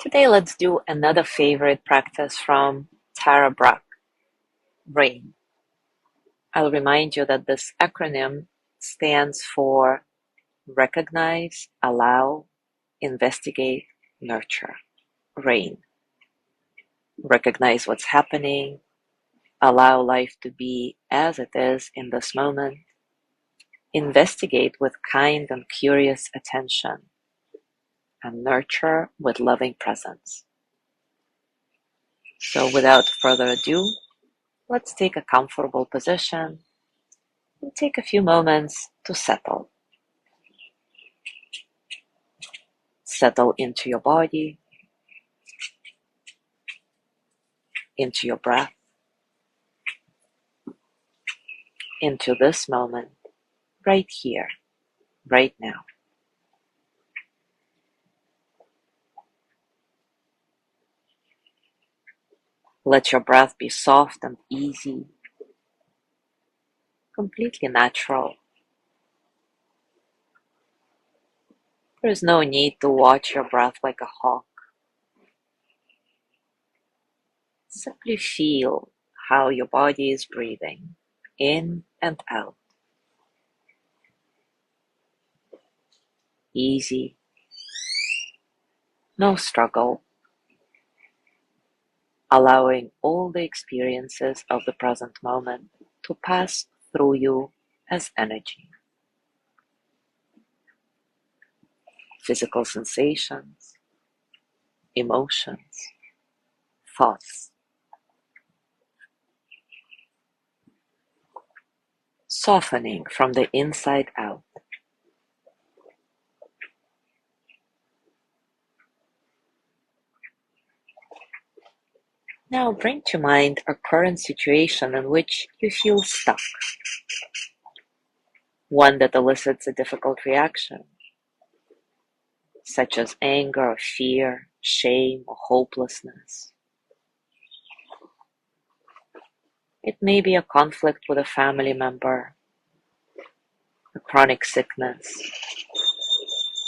Today, let's do another favorite practice from Tara Brach, RAIN. I'll remind you that this acronym stands for Recognize, Allow, Investigate, Nurture. RAIN. Recognize what's happening, allow life to be as it is in this moment, investigate with kind and curious attention, and nurture with loving presence. So without further ado, let's take a comfortable position and take a few moments to settle. Settle into your body, into your breath, into this moment, right here, right now. Let your breath be soft and easy, completely natural. There is no need to watch your breath like a hawk. Simply feel how your body is breathing in and out. Easy, no struggle, allowing all the experiences of the present moment to pass through you as energy. Physical sensations, emotions, thoughts. Softening from the inside out. Now bring to mind a current situation in which you feel stuck, one that elicits a difficult reaction, such as anger or fear, shame or hopelessness. It may be a conflict with a family member, a chronic sickness,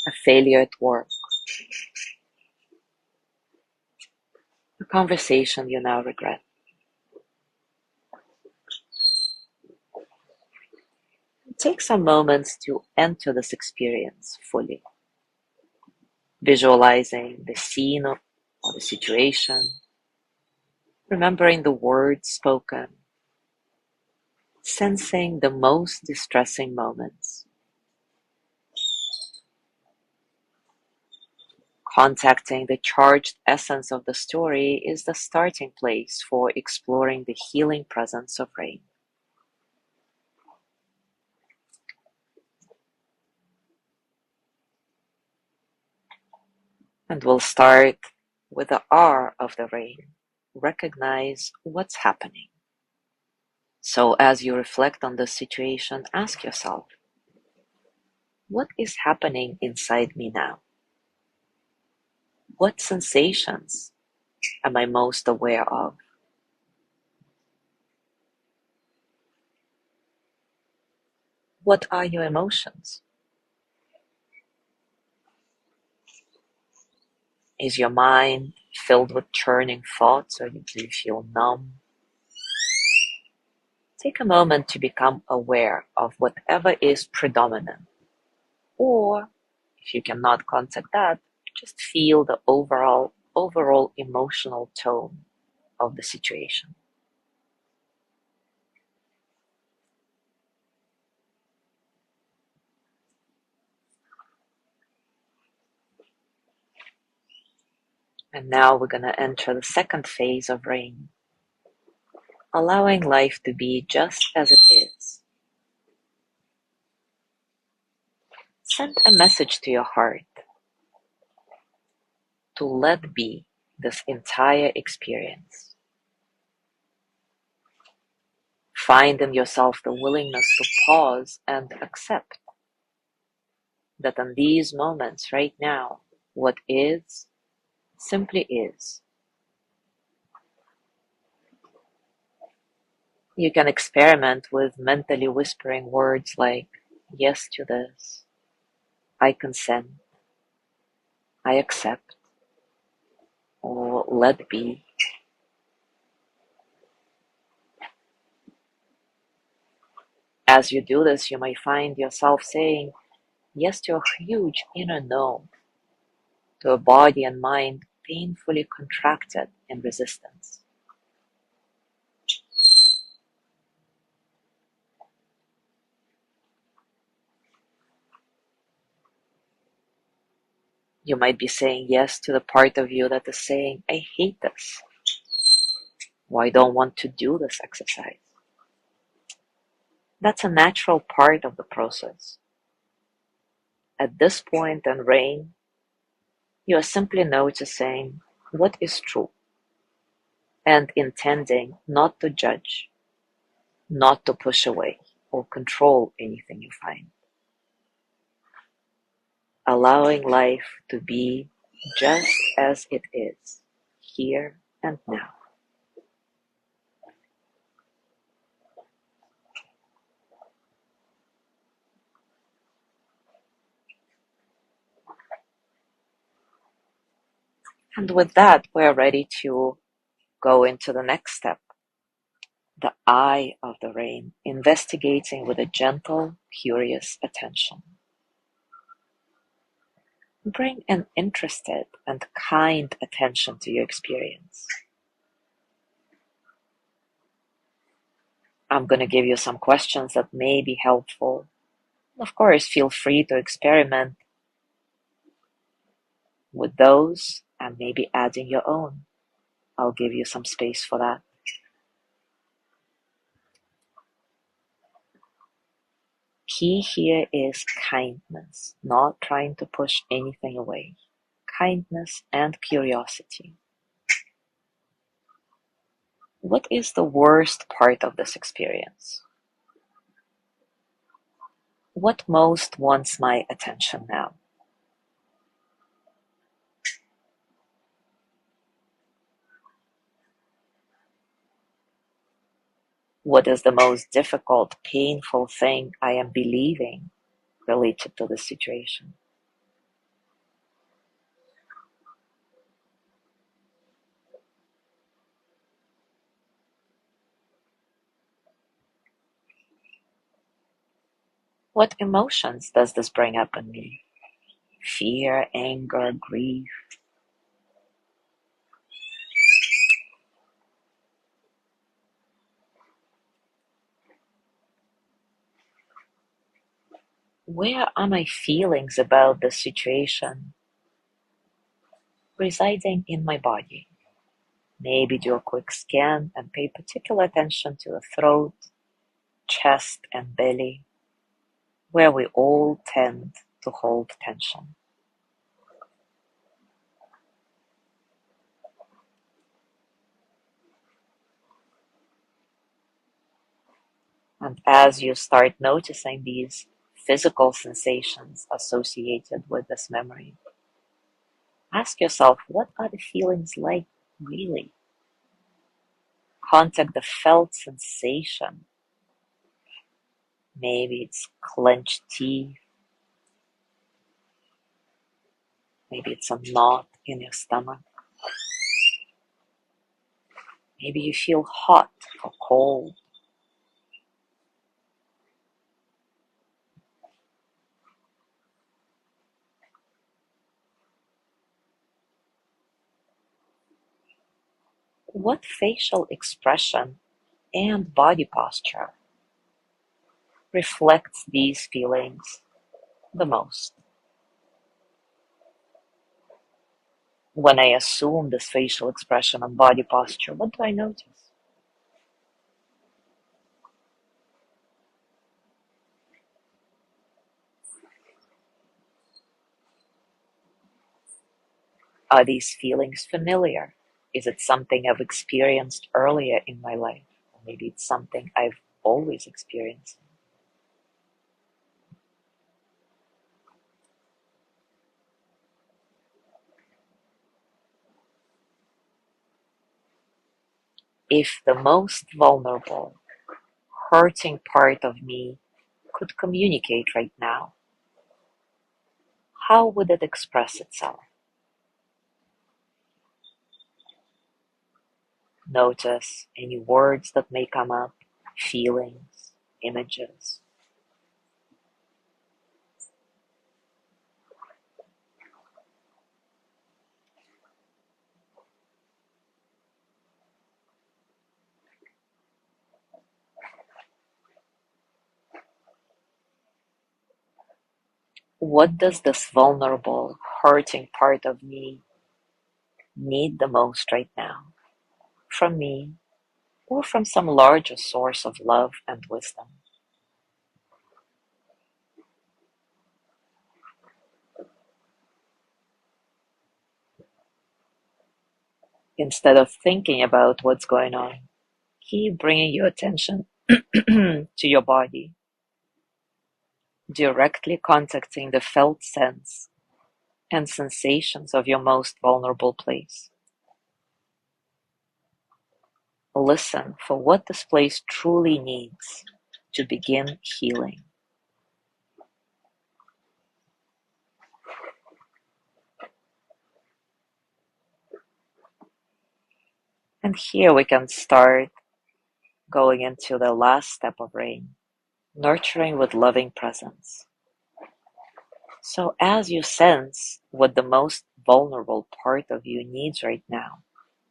a failure at work, a conversation you now regret. Take some moments to enter this experience fully, visualizing the scene or the situation, remembering the words spoken, sensing the most distressing moments. Contacting the charged essence of the story is the starting place for exploring the healing presence of rain. And we'll start with the R of the rain. Recognize what's happening. So as you reflect on this situation, ask yourself, what is happening inside me now? What sensations am I most aware of? What are your emotions? Is your mind filled with churning thoughts, or do you feel numb? Take a moment to become aware of whatever is predominant. Or, if you cannot contact that, just feel the overall emotional tone of the situation. And now we're going to enter the second phase of rain, allowing life to be just as it is. Send a message to your heart to let be this entire experience. Find in yourself the willingness to pause and accept that in these moments right now, what is simply is. You can experiment with mentally whispering words like, yes to this, I consent, I accept, let be. As you do this, you might find yourself saying yes to a huge inner no, to a body and mind painfully contracted in resistance. You might be saying yes to the part of you that is saying, I hate this, or I don't want to do this exercise. That's a natural part of the process. At this point in RAIN, you are simply noticing what is true and intending not to judge, not to push away or control anything you find. Allowing life to be just as it is, here and now. And with that, we're ready to go into the next step, the eye of the RAIN, investigating with a gentle, curious attention. Bring an interested and kind attention to your experience. I'm going to give you some questions that may be helpful. Of course, feel free to experiment with those and maybe adding your own. I'll give you some space for that. Key here is kindness, not trying to push anything away. Kindness and curiosity. What is the worst part of this experience? What most wants my attention now? What is the most difficult, painful thing I am believing related to this situation? What emotions does this bring up in me? Fear, anger, grief? Where are my feelings about this situation residing in my body? Maybe do a quick scan and pay particular attention to the throat, chest, and belly, where we all tend to hold tension. And as you start noticing these physical sensations associated with this memory, ask yourself, what are the feelings like really? Contact the felt sensation. Maybe it's clenched teeth. Maybe it's a knot in your stomach. Maybe you feel hot or cold. What facial expression and body posture reflects these feelings the most? When I assume this facial expression and body posture, what do I notice? Are these feelings familiar? Is it something I've experienced earlier in my life? Or maybe it's something I've always experienced. If the most vulnerable, hurting part of me could communicate right now, how would it express itself? Notice any words that may come up, feelings, images. What does this vulnerable, hurting part of me need the most right now? From me, or from some larger source of love and wisdom? Instead of thinking about what's going on, keep bringing your attention to your body, directly contacting the felt sense and sensations of your most vulnerable place. Listen for what this place truly needs to begin healing. And here we can start going into the last step of rain, nurturing with loving presence. So as you sense what the most vulnerable part of you needs right now,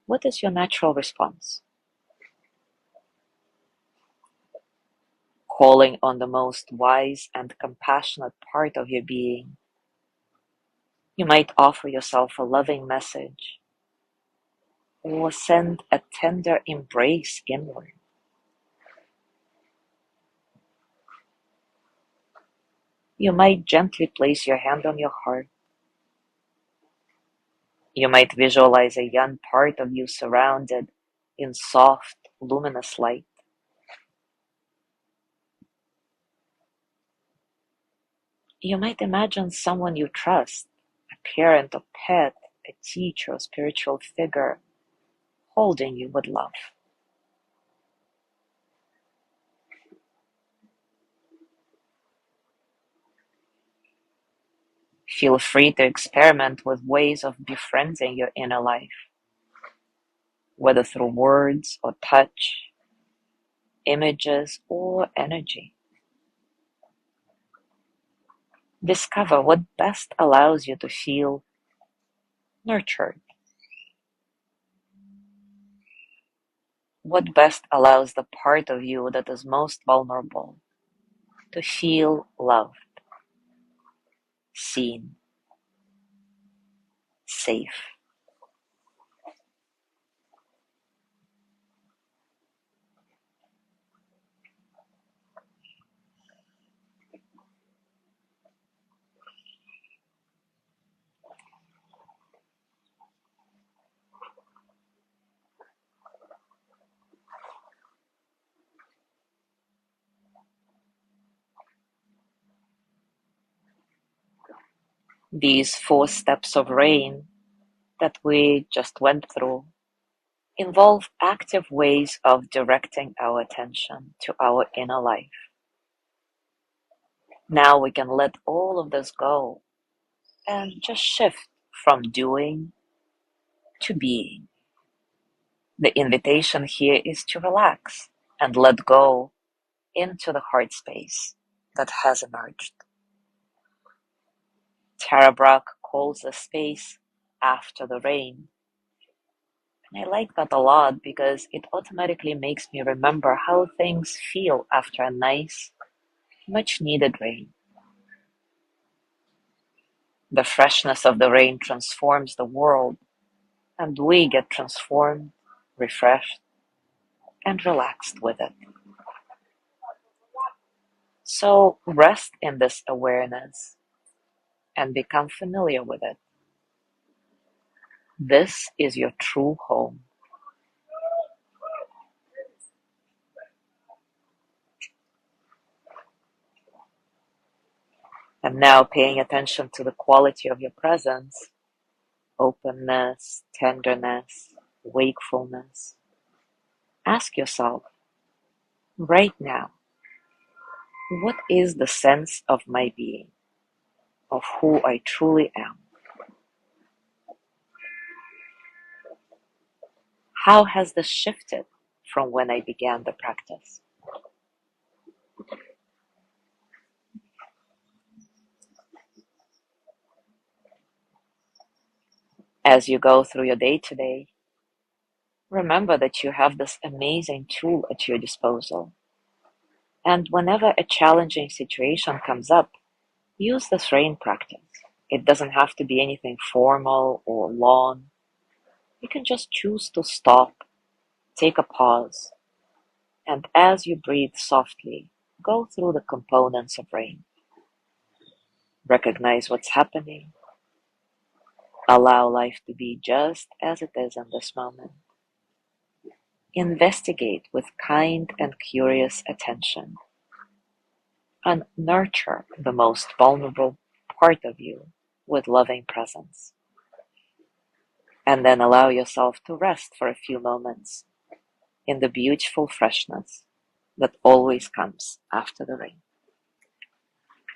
what is your natural response? Calling on the most wise and compassionate part of your being, you might offer yourself a loving message or send a tender embrace inward. You might gently place your hand on your heart. You might visualize a young part of you surrounded in soft, luminous light. You might imagine someone you trust, a parent, a pet, a teacher, a spiritual figure, holding you with love. Feel free to experiment with ways of befriending your inner life, whether through words or touch, images or energy. Discover what best allows you to feel nurtured, what best allows the part of you that is most vulnerable to feel loved, seen, safe. These 4 steps of rain that we just went through involve active ways of directing our attention to our inner life. Now we can let all of this go and just shift from doing to being. The invitation here is to relax and let go into the heart space that has emerged. Tara Brach calls the space after the rain. And I like that a lot because it automatically makes me remember how things feel after a nice, much needed rain. The freshness of the rain transforms the world, and we get transformed, refreshed, and relaxed with it. So rest in this awareness and become familiar with it. This is your true home. And now paying attention to the quality of your presence, openness, tenderness, wakefulness. Ask yourself, right now, what is the sense of my being, of who I truly am? How has this shifted from when I began the practice? As you go through your day today, remember that you have this amazing tool at your disposal. And whenever a challenging situation comes up, use this rain practice. It doesn't have to be anything formal or long. You can just choose to stop, take a pause, and as you breathe softly, go through the components of rain. Recognize what's happening. Allow life to be just as it is in this moment. Investigate with kind and curious attention, and nurture the most vulnerable part of you with loving presence. And then allow yourself to rest for a few moments in the beautiful freshness that always comes after the rain.